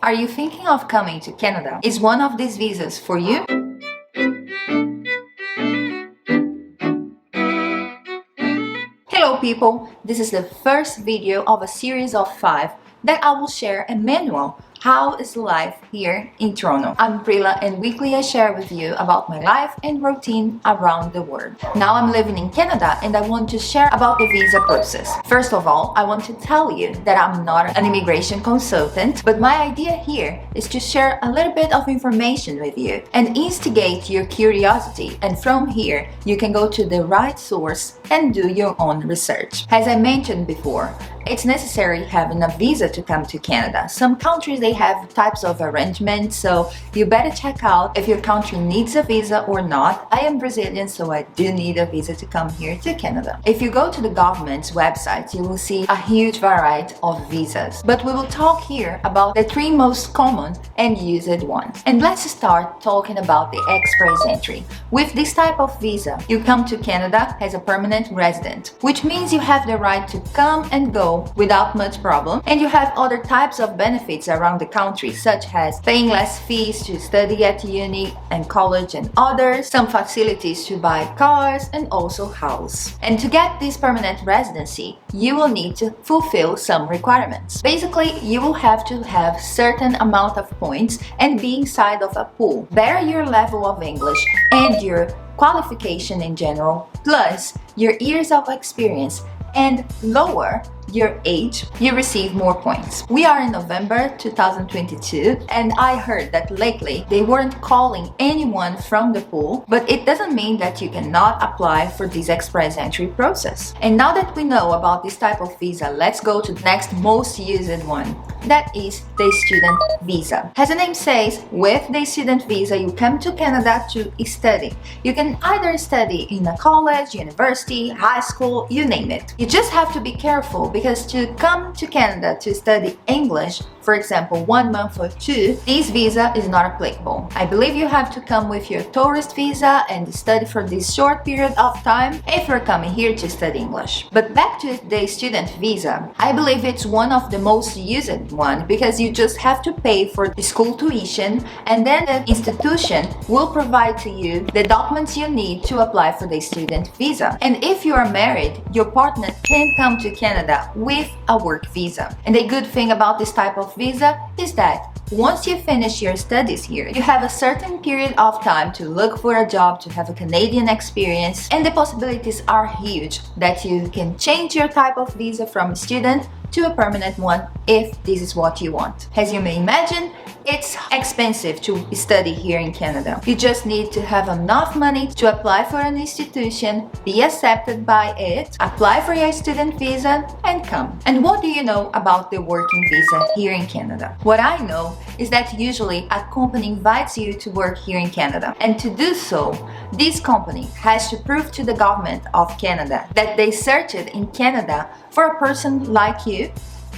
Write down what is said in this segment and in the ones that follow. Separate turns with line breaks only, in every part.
Are you thinking of coming to Canada? Is one of these visas for you? Hello people, this is the first video of a series of 5 that I will share a manual. How is life here in Toronto? I'm Prila and weekly I share with you about my life and routine around the world. Now I'm living in Canada and I want to share about the visa process. First of all, I want to tell you that I'm not an immigration consultant, but my idea here is to share a little bit of information with you and instigate your curiosity, and from here you can go to the right source and do your own research. As I mentioned before, it's necessary having a visa to come to Canada. Some countries they have types of arrangements, so you better check out if your country needs a visa or not. I am Brazilian, so I do need a visa to come here to Canada. If you go to the government's website, you will see a huge variety of visas. But we will talk here about the 3 most common and used ones. And let's start talking about the express entry. With this type of visa, you come to Canada as a permanent resident, which means you have the right to come and go without much problem, and you have other types of benefits around the country, such as paying less fees to study at uni and college and others, some facilities to buy cars and also house. And to get this permanent residency, you will need to fulfill some requirements. Basically, you will have to have certain amount of points and be inside of a pool, better your level of English and your qualification in general, plus your years of experience, and lower your age, you receive more points. We are in November 2022 and I heard that lately they weren't calling anyone from the pool, but it doesn't mean that you cannot apply for this express entry process. And now that we know about this type of visa, let's go to the next most used one. That is the student visa. As the name says, with the student visa you come to Canada to study. You can either study in a college, university, high school, you name it. You just have to be careful because to come to Canada to study English, for example, 1 month or 2, this visa is not applicable. I believe you have to come with your tourist visa and study for this short period of time if you're coming here to study English. But back to the student visa, I believe it's one of the most used one because you just have to pay for the school tuition and then the institution will provide to you the documents you need to apply for the student visa. And if you are married, your partner can come to Canada with a work visa. And the good thing about this type of visa is that once you finish your studies here, you have a certain period of time to look for a job, to have a Canadian experience, and the possibilities are huge that you can change your type of visa from a student to a permanent one if this is what you want. As you may imagine, it's expensive to study here in Canada. You just need to have enough money to apply for an institution, be accepted by it, apply for your student visa, and come. And what do you know about the working visa here in Canada? What I know is that usually a company invites you to work here in Canada. And to do so, this company has to prove to the government of Canada that they searched in Canada for a person like you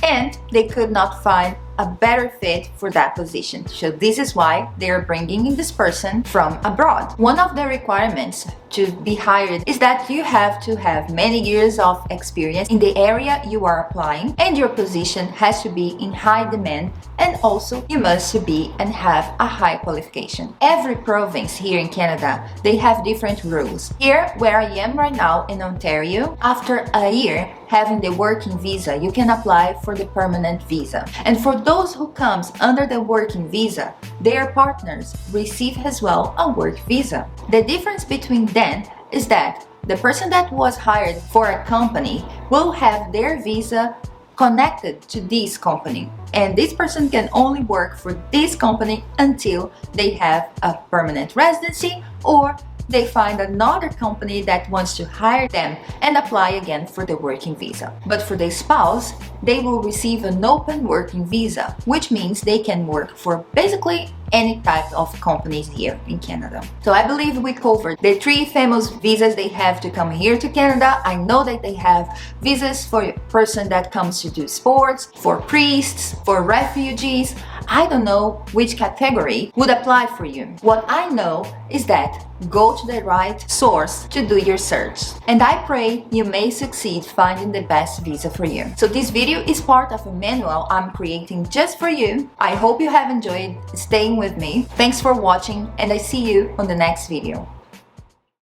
and they could not find a better fit for that position. So this is why they are bringing in this person from abroad. One of the requirements to be hired is that you have to have many years of experience in the area you are applying, and your position has to be in high demand, and also you must be and have a high qualification. Every province here in Canada, they have different rules. Here where I am right now in Ontario, after a year having the working visa, you can apply for the permanent visa. And for those who comes under the working visa, their partners receive as well a work visa. The difference between them is that the person that was hired for a company will have their visa connected to this company, and this person can only work for this company until they have a permanent residency or they find another company that wants to hire them and apply again for the working visa. But for the spouse, they will receive an open working visa, which means they can work for basically any type of companies here in Canada. So I believe we covered the 3 famous visas they have to come here to Canada. I know that they have visas for a person that comes to do sports, for priests, for refugees. I don't know which category would apply for you. What I know is that go to the right source to do your search. And I pray you may succeed finding the best visa for you. So this video is part of a manual I'm creating just for you. I hope you have enjoyed staying with me. Thanks for watching, and I see you on the next video.